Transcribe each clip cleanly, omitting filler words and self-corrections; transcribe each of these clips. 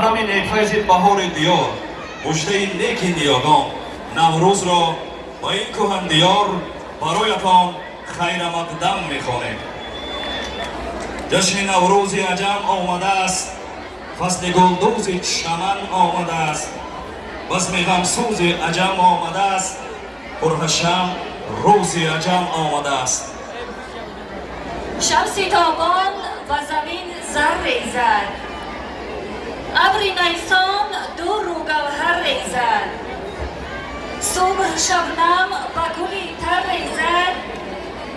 قدم نیکفیض بهار دیار مژده نیک نیاگان نوروز را با این کهن دیار برایتان خیر مقدم می‌خوانیم. جشن نوروز عجم آمده است، فصل گلدوز چمن آمده است، بزم غمسوز عجم آمده است، پرحشم روز عجم آمده است. شمس تابان و زمین زر ریزد، ابر نیسان دو رو گوهر ریزد، صبح شبنم و گلی تر ریزد،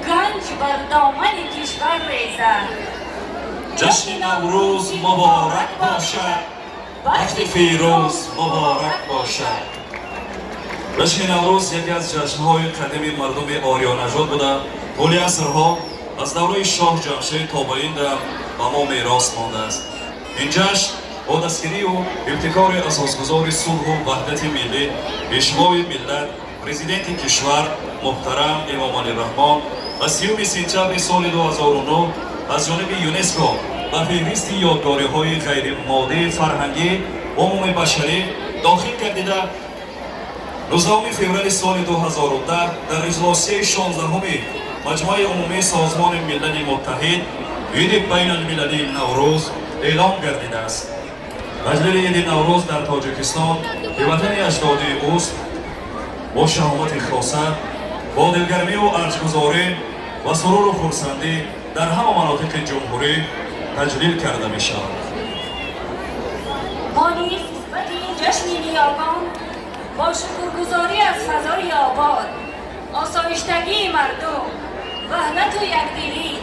گنج بر دامن کشور ریزد. جشن نوروز مبارک باشد، وقت فیروز مبارک باشد. جشن نوروز یکی از جشن‌های قدیمی مردم آریانژاد بوده. طول عصرها از دوره شاه جمشید تا به این دم با ما میراث مانده است. این جشن با دستگیری و ابتکار اساسگذار صلح و وحدت ملی پیشوای ملت پرزیدنت کشور محترم امام علی رحمان و 30 سپتامبر سال 2009 از جانب یونسکو به فهرست یادگاری‌های غیرمادی فرهنگی عموم بشری داخل گردیده. 19 فوریه سال 2010 در اجلاس 16 مجمع عمومی سازمان ملل متحد عید بین المللی نوروز اعلام گردیده است. مجلس عید نوروز در تاجیکستان به وطن اجدادی اوست با شهامت خاصه، با دلگرمی و ارزگزاری و سرور و خرسندی در همه مناطق جمهوری تجلیل کرده می شود. ما نیز نسبت این جشن نیاگان با شکرگزاری از فضای آباد، آسایشتگی مردم، وحدت و یکدلی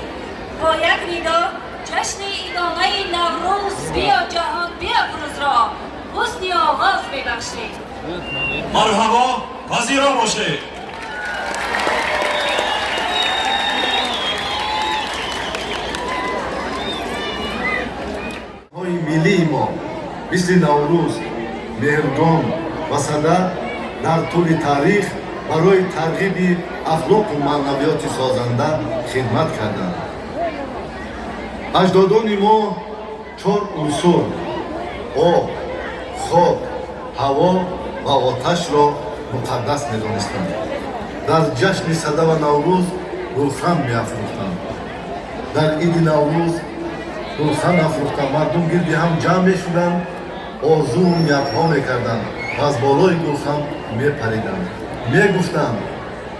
با یک ندا جشن ایدانه نوروز بیا جهان بیافروز را حسن آغاز می‌بخشیم. مرحبا، پذیرا باشید. ملی ما مثل نوروز، مهرگان و صدر در طول تاریخ برای ترغیب اخلاق و معنویات سازنده خدمت کردند. اجدادان ما 4 عنصر آب، خاک، هوا و آتش را مقدس می‌دانستند. در جشن صدر و نوروز گلخن می‌افروختند. در عید نوروز گلخن افروخته مردم گردی هم جمع می‌شدند، آرزو و نیت‌ها می‌کردند و از بالای گلخن می‌پریدند. می‌گفتند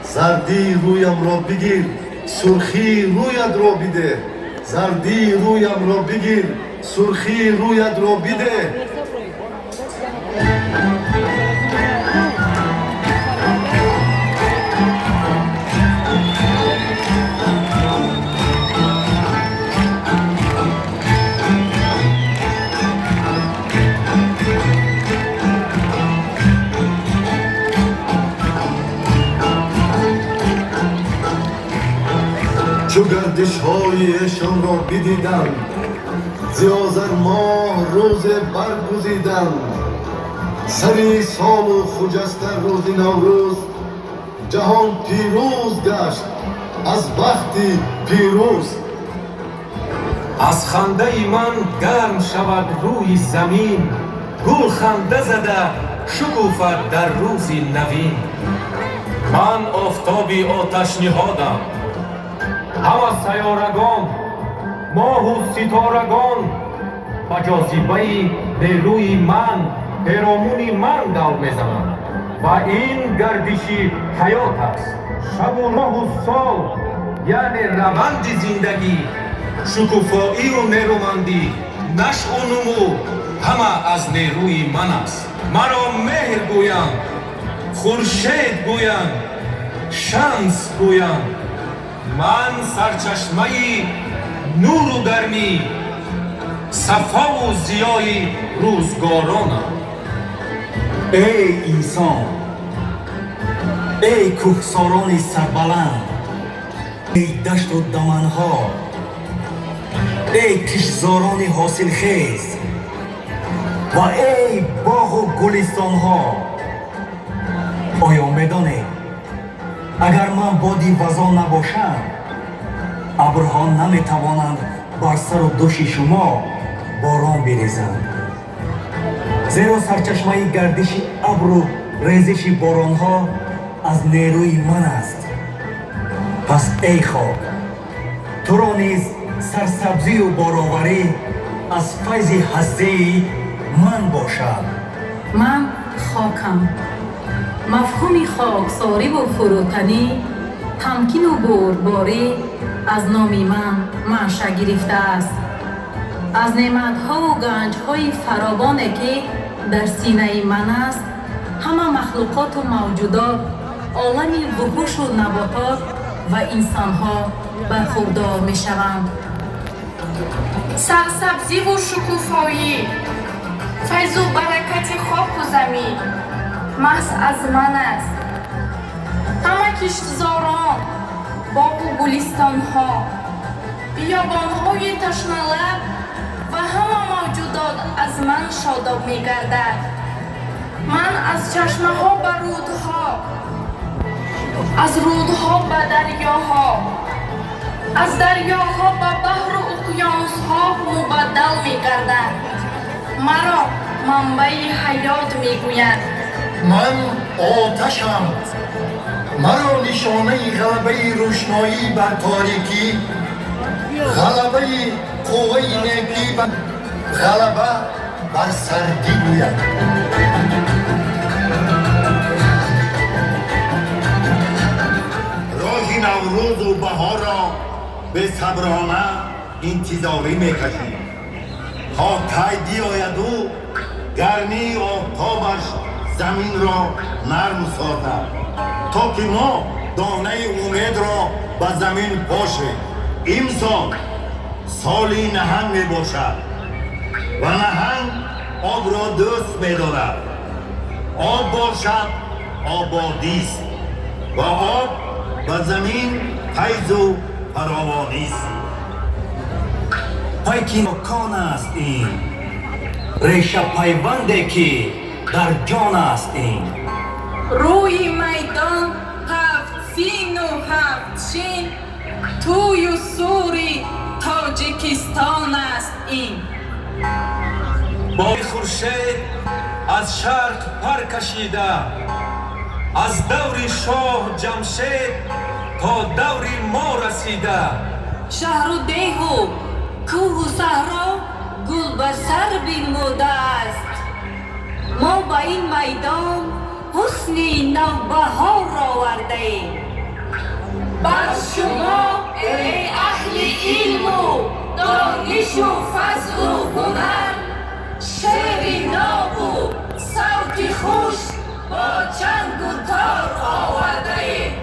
زردی رویم را بگیر، سرخی رویت را بده. زردی رویم را بگیر، سرخی رویت را بده. چو گردش‌هایشان را بدیدم، زیازر ماه روز برگزیدم. سری سال و خجسته روز نوروز، جهان پیروز گشت از بخت پیروز. از خنده من گرم شود روی زمین، گل خنده زده شکوفد در روز نوین. من آفتابی آتش نهادم، همه سیارگان، ماه و ستارگان با جاذبه نیروی من پیرامون من دور میزنند و این گردشی حیات است. شب و ماه و سال یعنی روند زندگی، شکوفایی و نیرومندی، نشء و نمو همه از نیروی من است. مرا مهر گویند، خورشید گویند، شمس گویند. من سرچشمه نور و گرمی، صفا و ضیای روزگارانم. ای انسان، ای کوهساران سربلند، ای دشت و دمنها، ای کشتزاران حاصلخیز و ای باغ و گلستانها. آیا میدانید اگر من بادی وزان نباشم، ابرها نمیتوانند بر سر و دوش شما باران بریزند. зеро сарчашмаи гардиши абру резиши боронҳо аз нерӯи ман аст. пас эй хок, туро низ сарсабзию бороварӣ аз файзи ҳастии ман бошад. ман хокам. мафҳуми хоксориву фурӯтанӣ, тамкину бурдборӣ аз номи ман манша гирифтааст. аз неъматҳову ганҷҳои фаровоне ки дар синаи ман аст, ҳама махлуқоту мавҷудот, олами вуҳушу наботот ва инсонҳо бархурдор мешаванд. сарсабзиву шукуфоӣ, файзу баракати хоку замин маҳз аз ман аст. ҳама киштзорон, боғу гулистонҳо, биёбонҳои ташналаб ва ҳама мавҷудот аз ман шодоб мегардад. ман аз чашмаҳо ба рудҳо, аз рудҳо ба дарёҳо, аз дарёҳо ба баҳру уқёнусҳо мубаддал мегардам. маро манбаи ҳаёт мегӯянд. ман оташам. маро нишонаи ғалабаи рӯшноӣ бар торикӣ, ғалабаи қувваи некӣ, ғалаба бар сардӣ гӯяд. роҳи наврӯзу баҳорро бесаброна интизорӣ мекашем, то тай биёяду гармии офтобаш заминро нарм созад, то ки мо донаи умедро ба замин пошем. имсол соли наҳанг мебошад ва наҳанг обро дӯст медорад. об бошад ободист ва об ба замин файзу фаровонист. пайки нокон аст ин, решапайванде ки дар ҷон аст ин. рӯи майдон ҳафт сину ҳафт чин, тӯю сури тоҷикистон аст ин. боғи хуршед аз шарқ пар кашида, аз даври шоҳ ҷамшед то даври мо расида. шаҳру деҳу кӯҳу саҳро гул ба сар бинмудааст. мо ба ин майдон ҳусни навбаҳор овардаем. бар шумо эй аҳли илму донишу фазлу ҳунар, шеъри нову савти хуш бо чангу тор овардаем.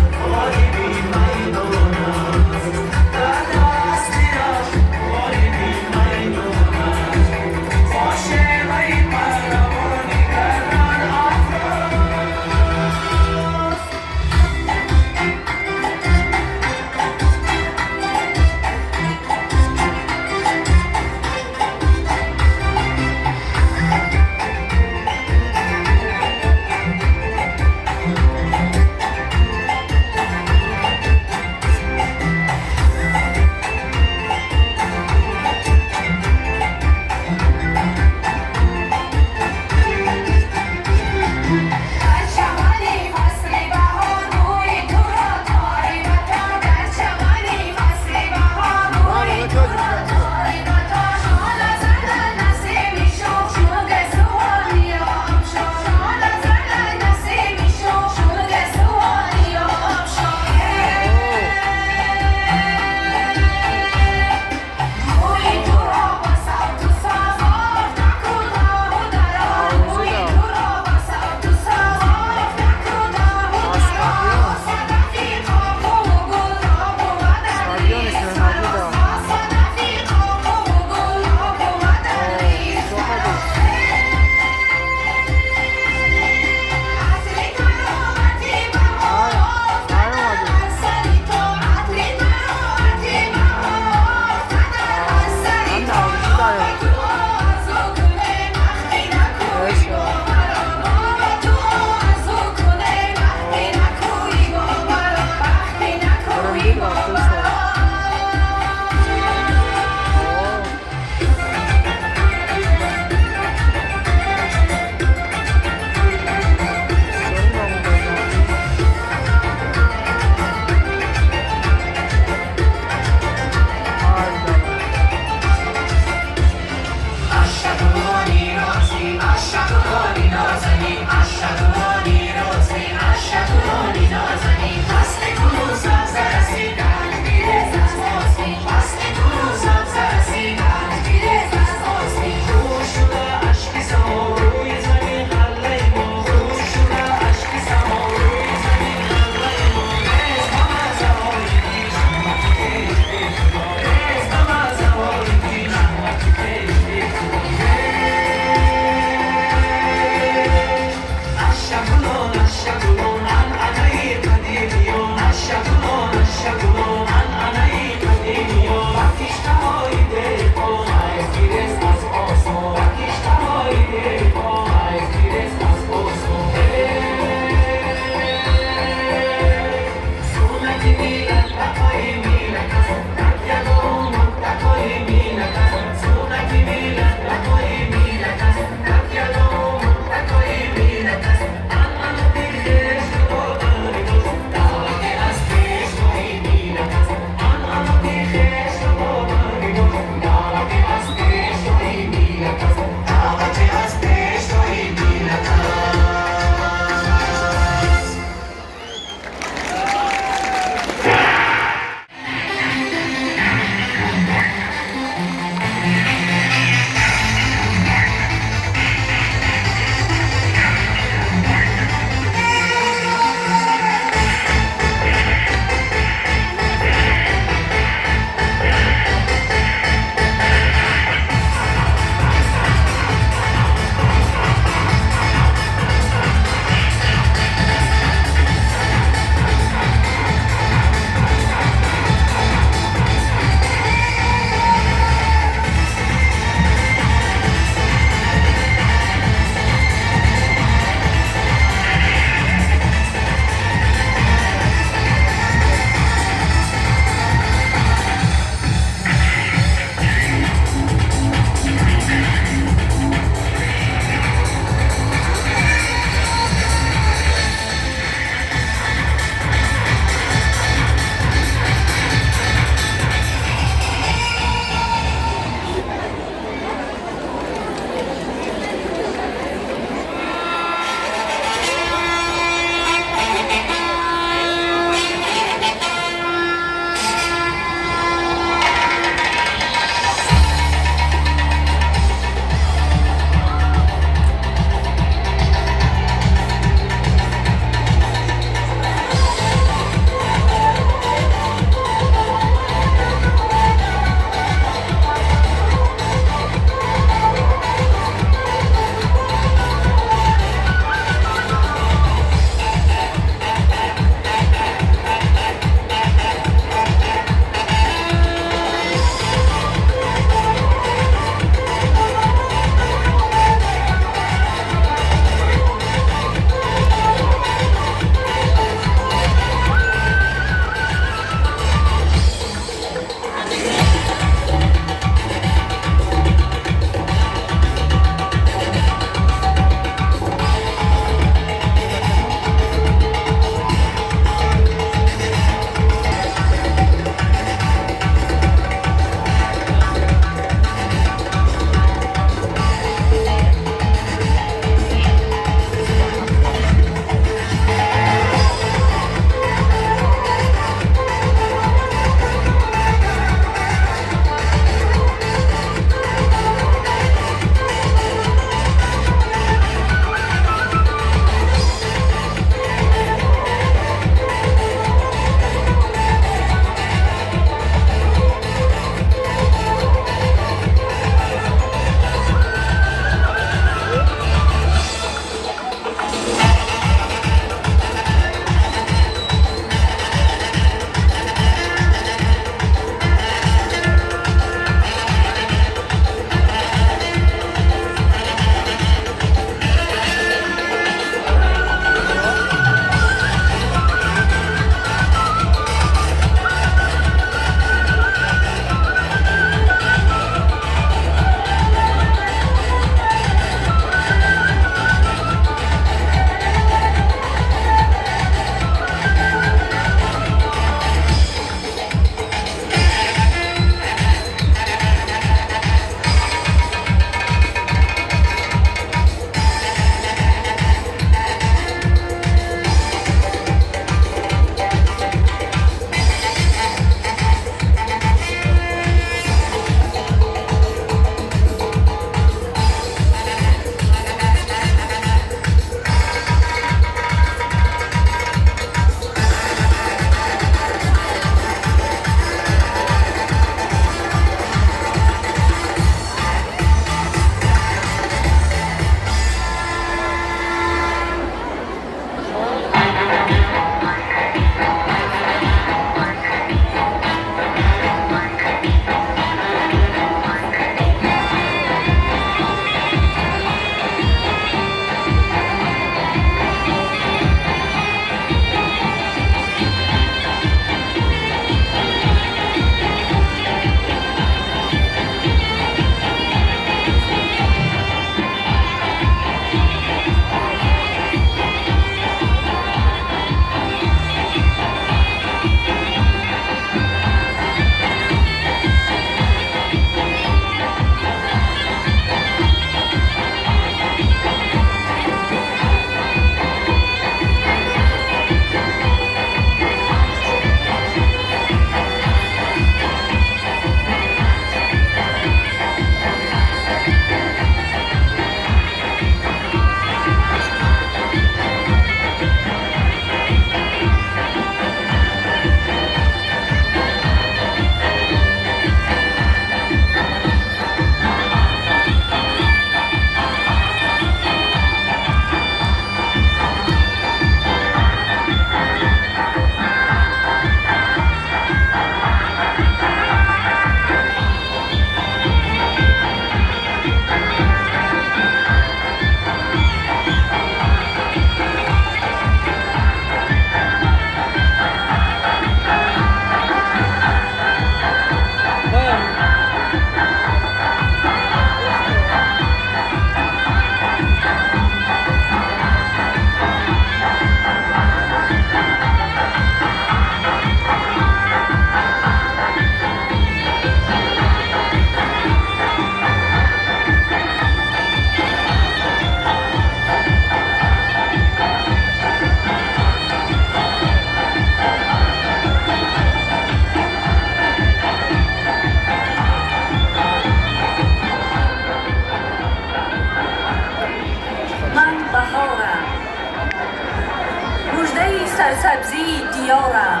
سرسبزی دیارم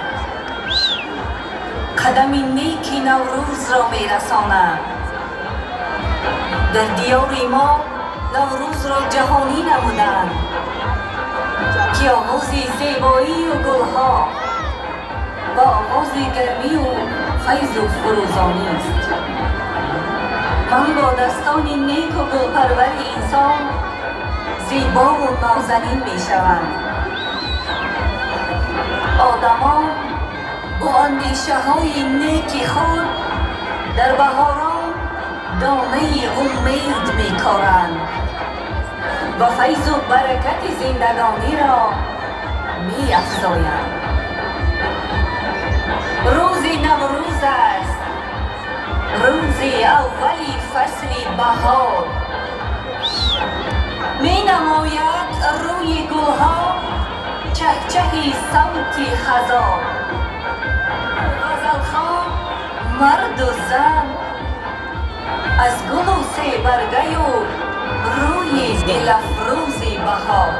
قدم نیکی نوروز را میرسانم. در دیار ما نوروز را جهانی نمودند که آغاز زیبایی و گلها و آغاز گرمی و فیض و فروزانی است. من با دستان نیک و گلپرور انسان زیبا و نازنین می شوم. آدمان با اندیشه های نیک خود در بهاران دانه امید می کارند و فیض و برکت زندگانی را می افزایند. روز نوروز است، روز اولی فصل بهار. می نماید روی گلها چهچه صوت خزان. غزلخوان مرد و زن از گل و سه برگه و روی دل افروز بهار.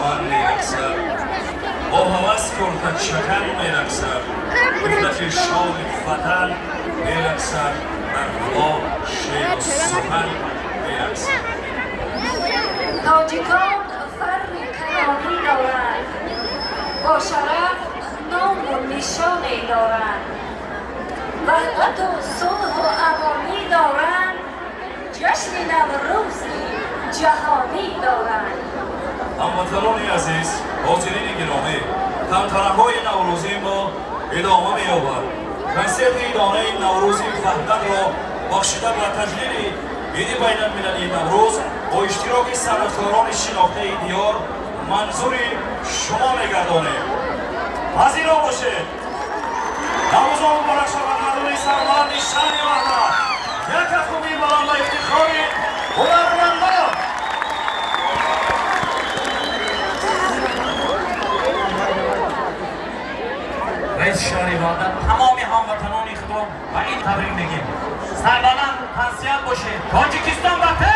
خواهر میرقصد با هوس کرد شکن میرقصد دولت شاه وطن میرقصد در هوا شعر و سخن میرقصد تاجیکان فر کیانی دارند با شرف نام و نشانی دارند وحدت و صلح و امانی دارند جشن نوروز جهانی دارند هموطنان عزیز حاضرین گرامی تنتنه‌های نوروزی ما ادامه می‌یابد کنسرت ایدانه نوروز وحدت را بخشیده و تجلیل عید بین المللی نوروز با اشتراک صنعتکاران شناخته دیار منظور شما می‌گردانیم. حاضر باشید. نوروز مبارک شود مردم سربلند شهر وحدت. یک افغانی بلند و افتخار هنرمندان. رئیس شهر وحدت تمام هموطنان خود و این تبریک میگیم. سربلند تنسیت باشید. تاجیکستان و پیش!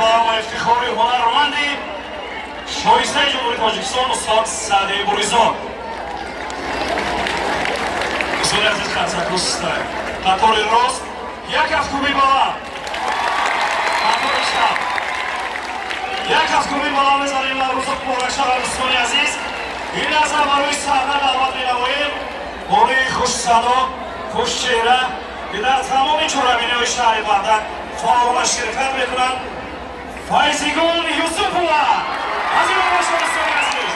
با و افتخاری هنرمندی شایسته جمهوری تاجیکستان استاد سعدی بوریزاد. دوستان عزیز خدمت قطار راست یک автомобиль بالا قطار چپ یک автомобиль بالا می‌ذاریم روز مبارک شب دوستان عزیز. این از برای صحنه دعوت می‌نماییم باری خوش صدا خوش چهره که در تمام چهاربینی‌های شهر وحدت فعال و شرکت می‌کنند. فایزگل یوسفووا از این باشد دوستان عزیز.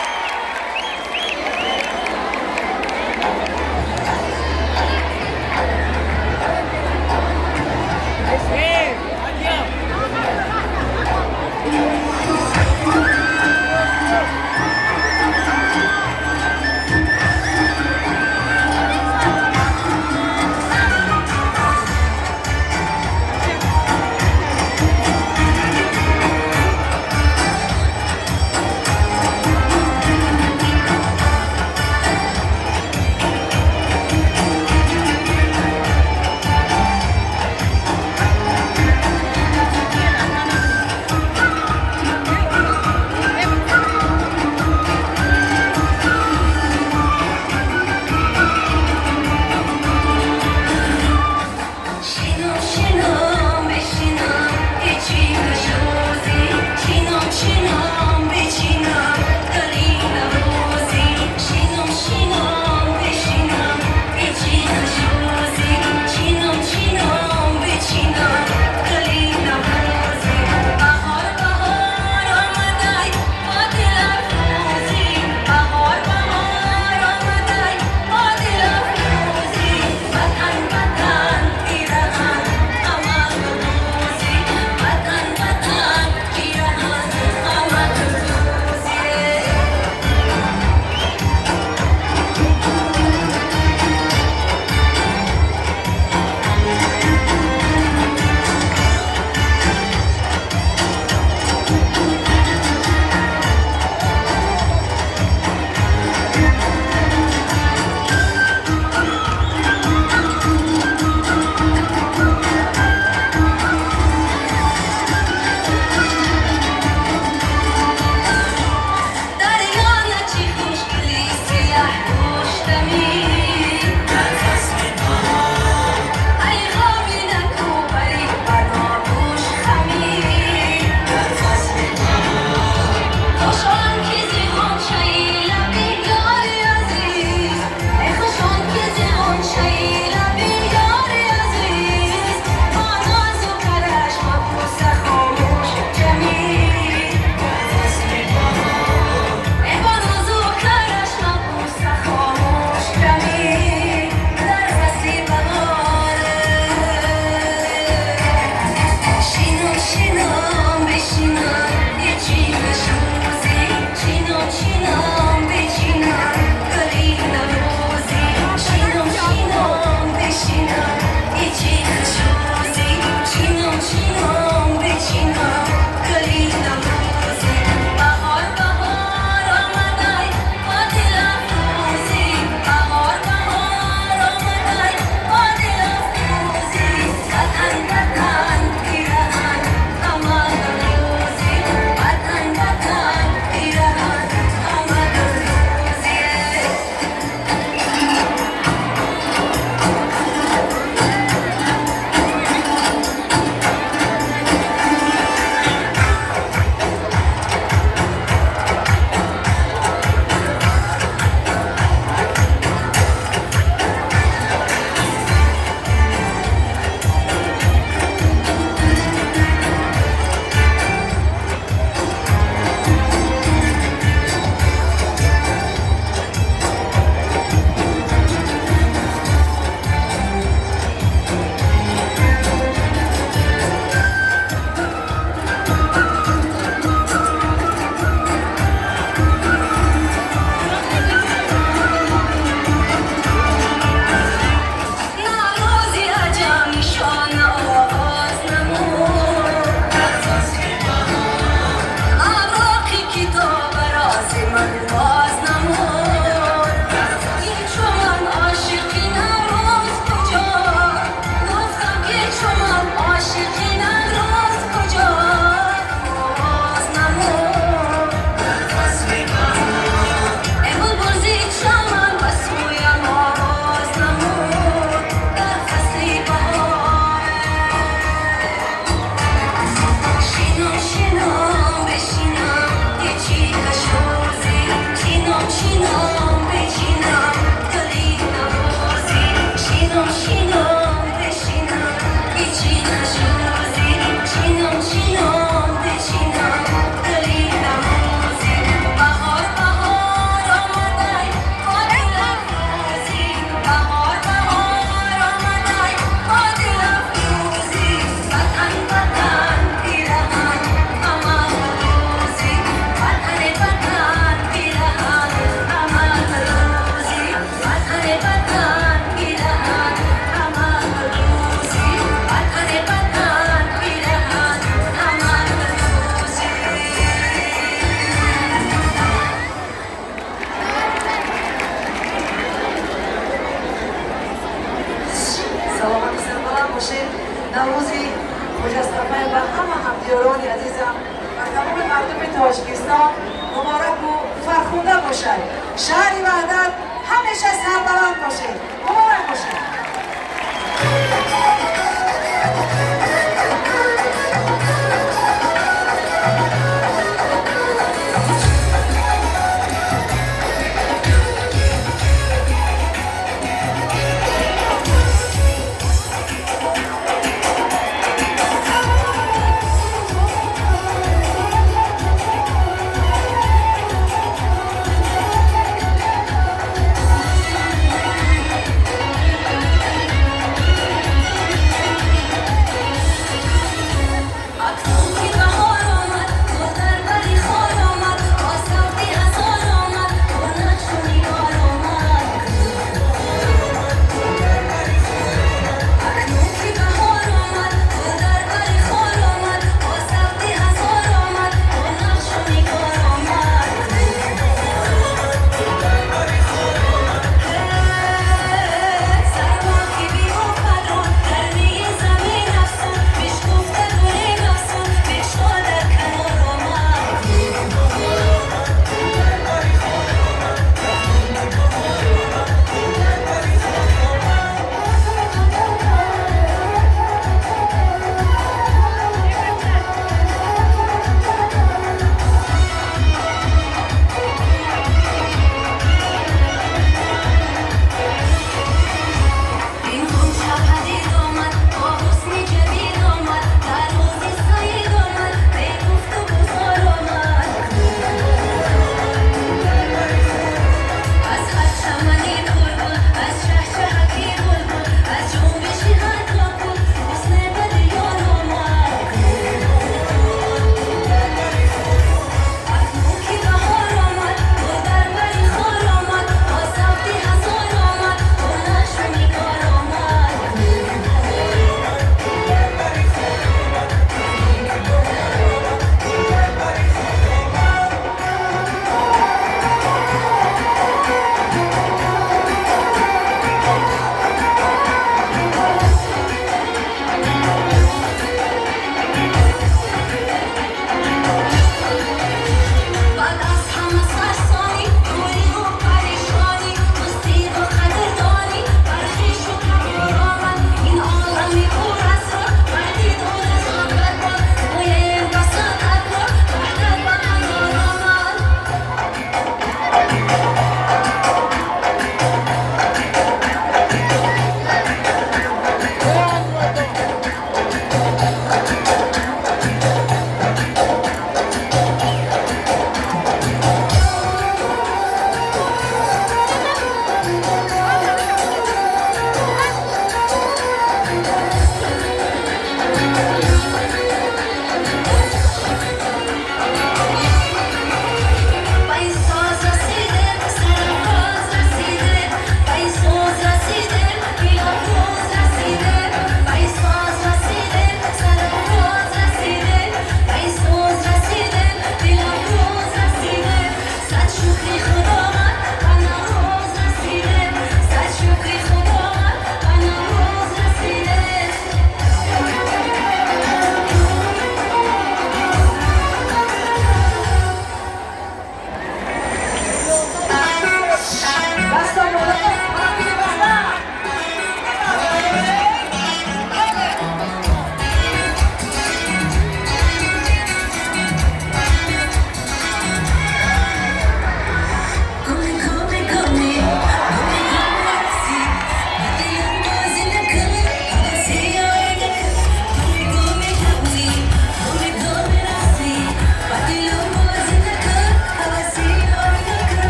تاجیکستان مبارک و فرخنده باشد. شهر وحدت همیشه سربلند باشه. مبارک باشه.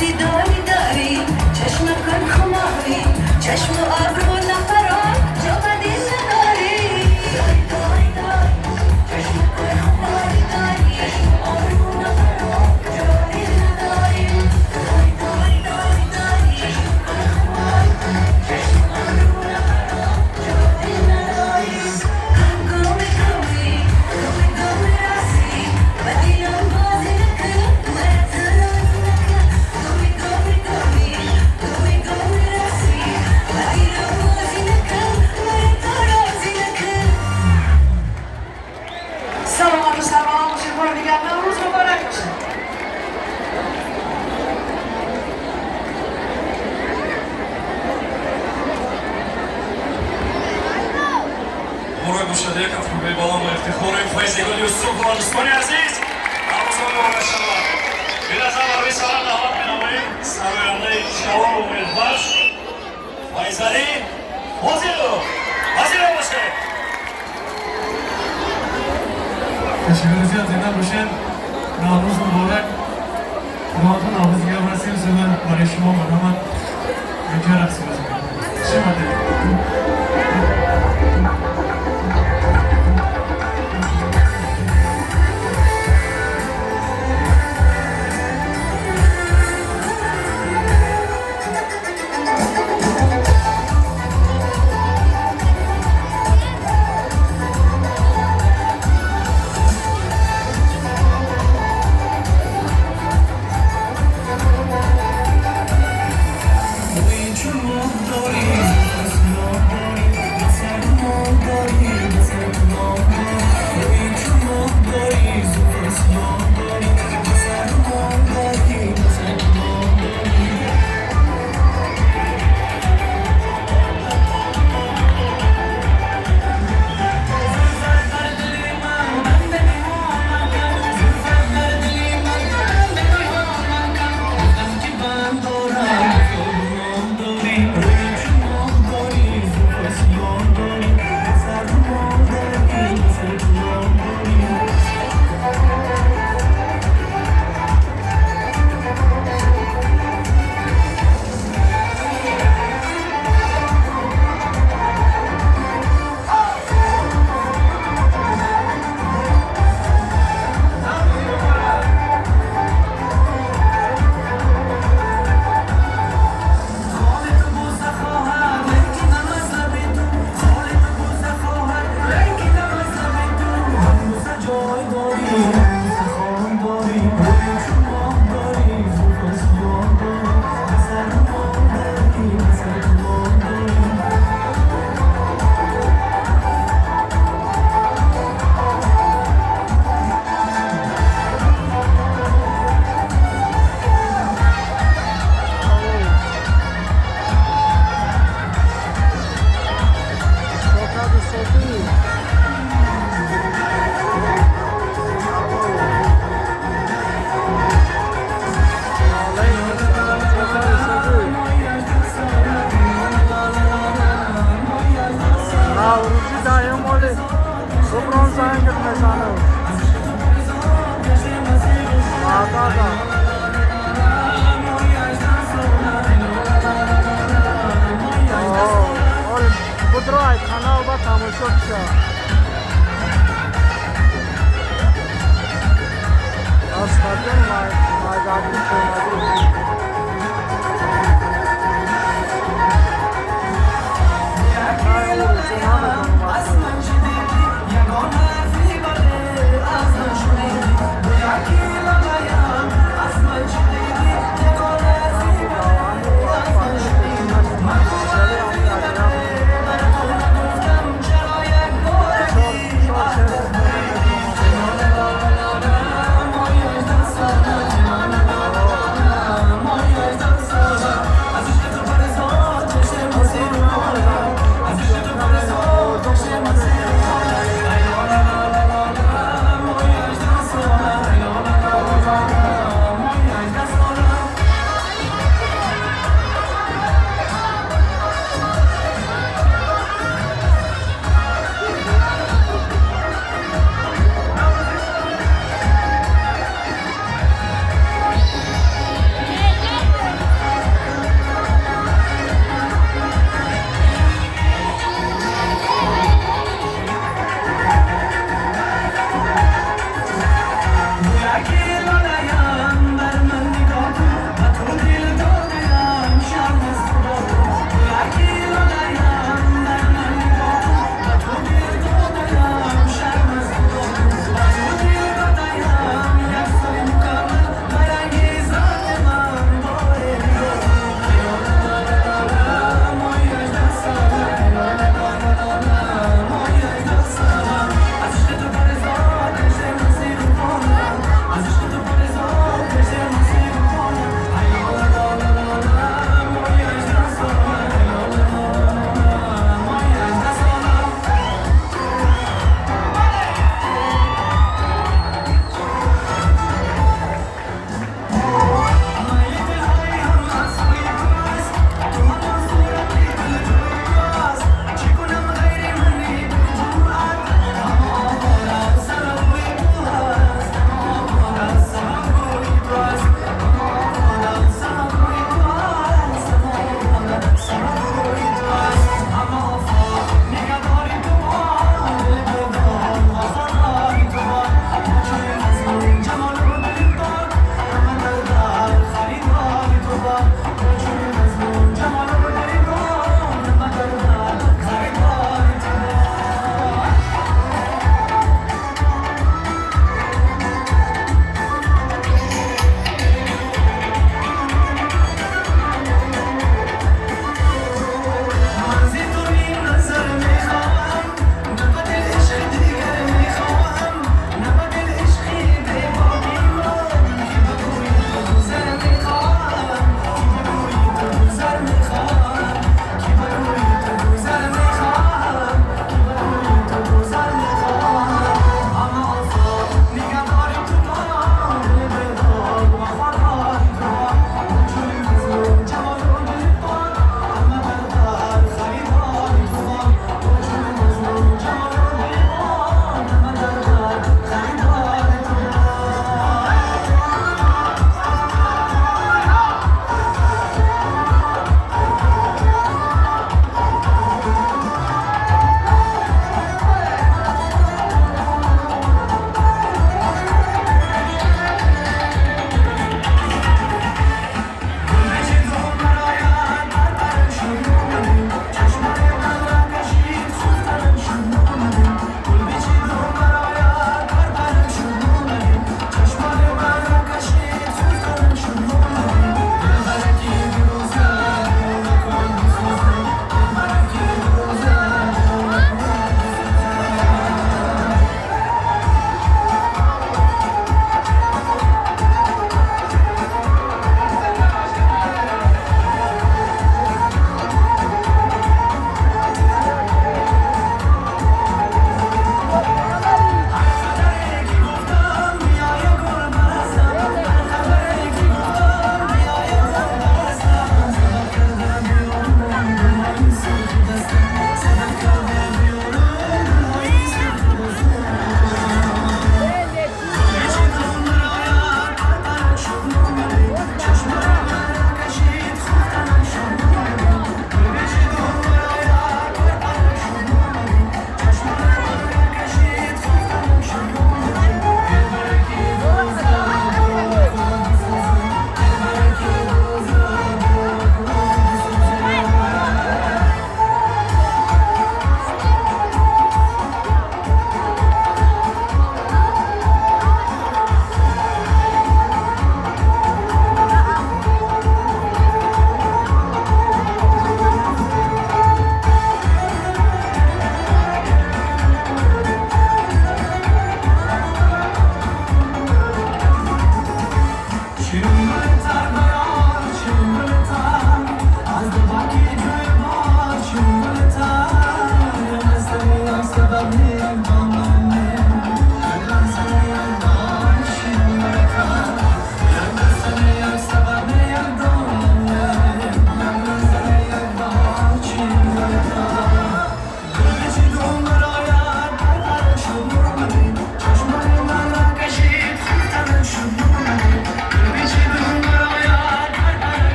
داری داری داری چشم کن خماری چشم و ابرو نفران جا بدین نداری داری داری داری چشم کن خماری داری چشم و ابرو نفران جا بدین نداری داری داری داری داری چشم کن خماری چشم و ابرو نفران جا بدین نداری گوی گوی گوی گوی راسی بدینم بازی نکن سلامت و سلام باشه بار دیگر نوروز مبارک باشه مورد مشاهده کتب بالام و افتخار فیضگل یوسف آلستانی عزیز نوروز مبارک شود بی‌نظر برای سال دعوت می‌نماییم سرآینده جوان و امیدوار فیضعلی حاضر باشه تشکر زیاد زنده باشین نوروز مبارک خداوند نوروز دیگه برسیم زمان برای شما مرحمت اینجا رقص بزنیم شما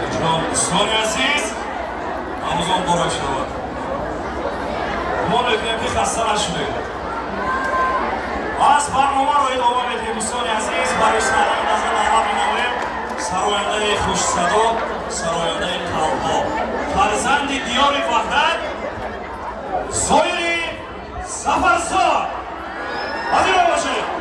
جناب دوستان عزیز نمازان بارک شود ما میکنیم که خسته نشدید از برنامه رو ادامه میدیم دوستان عزیز برای سرای نظر نظر بینویم سراینده خوش صدا سراینده قلبها فرزند دیار وحدت زایری سفرسار حاضر باشید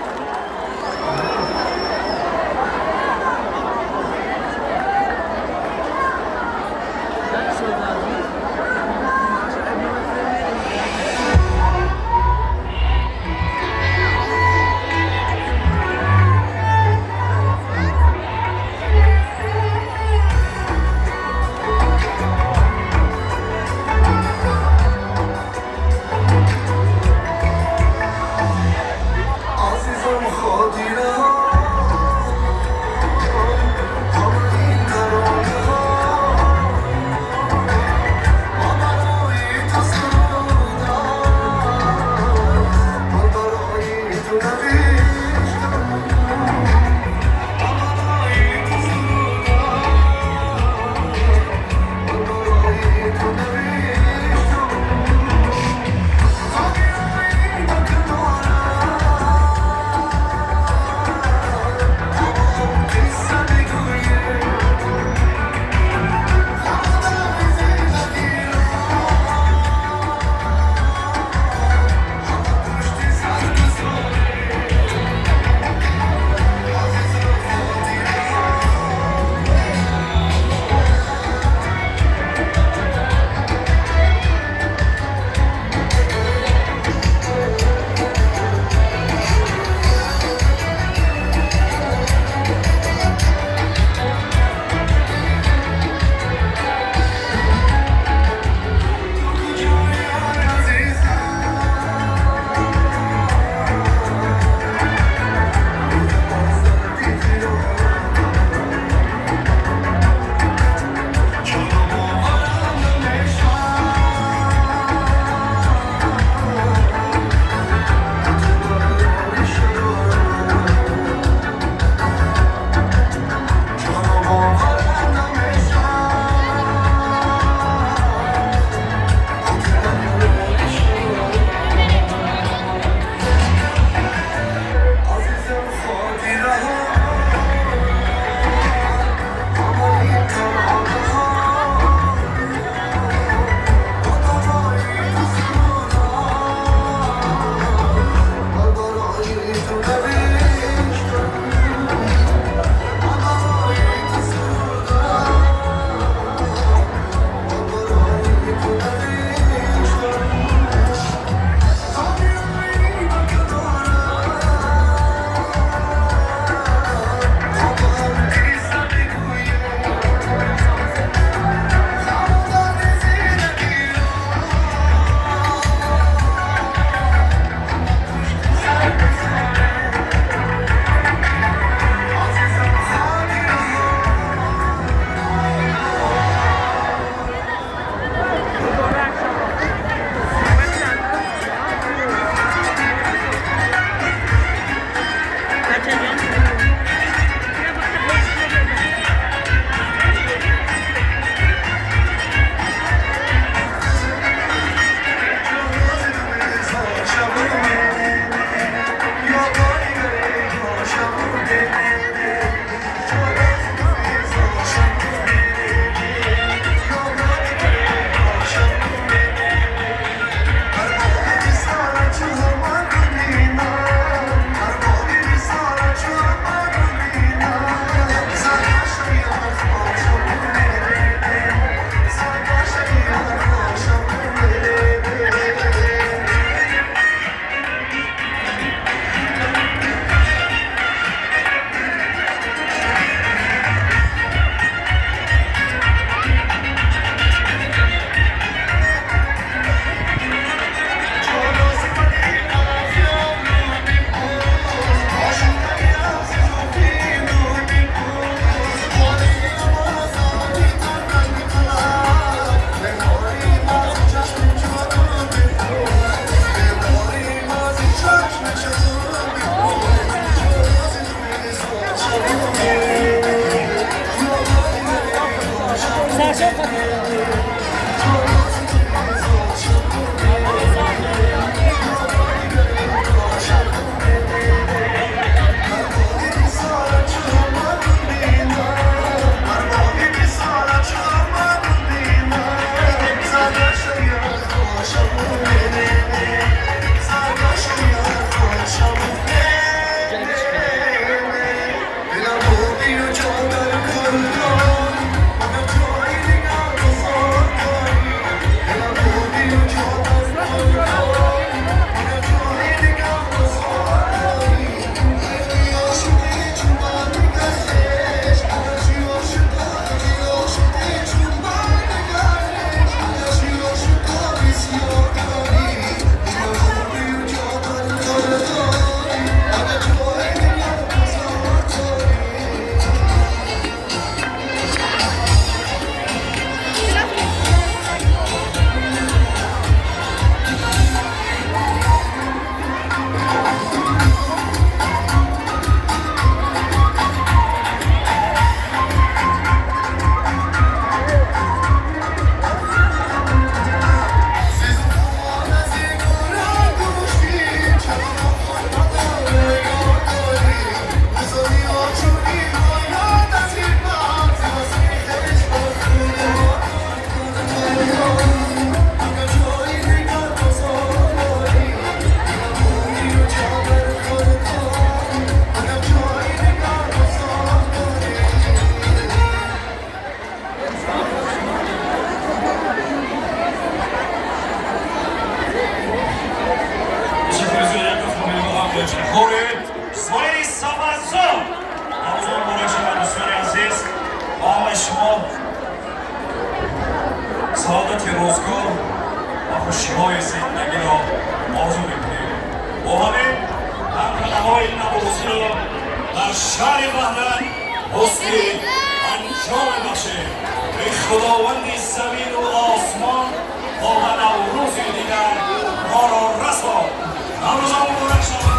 своей сабазо. Арзон бурашава дӯстони азиз, ба ҳамаи шумо саодати рӯзгор ва хушиҳои зиндагиро орзу мекунем. бо ҳамин ҳамқадаҳои наврӯзиро дар шаҳри ваҳдат ҳусни анҷом мебахшем. ای خداوند زمین و آسمان تا به نوروزی دیگر ما را رسان. نوروز مبارک شود.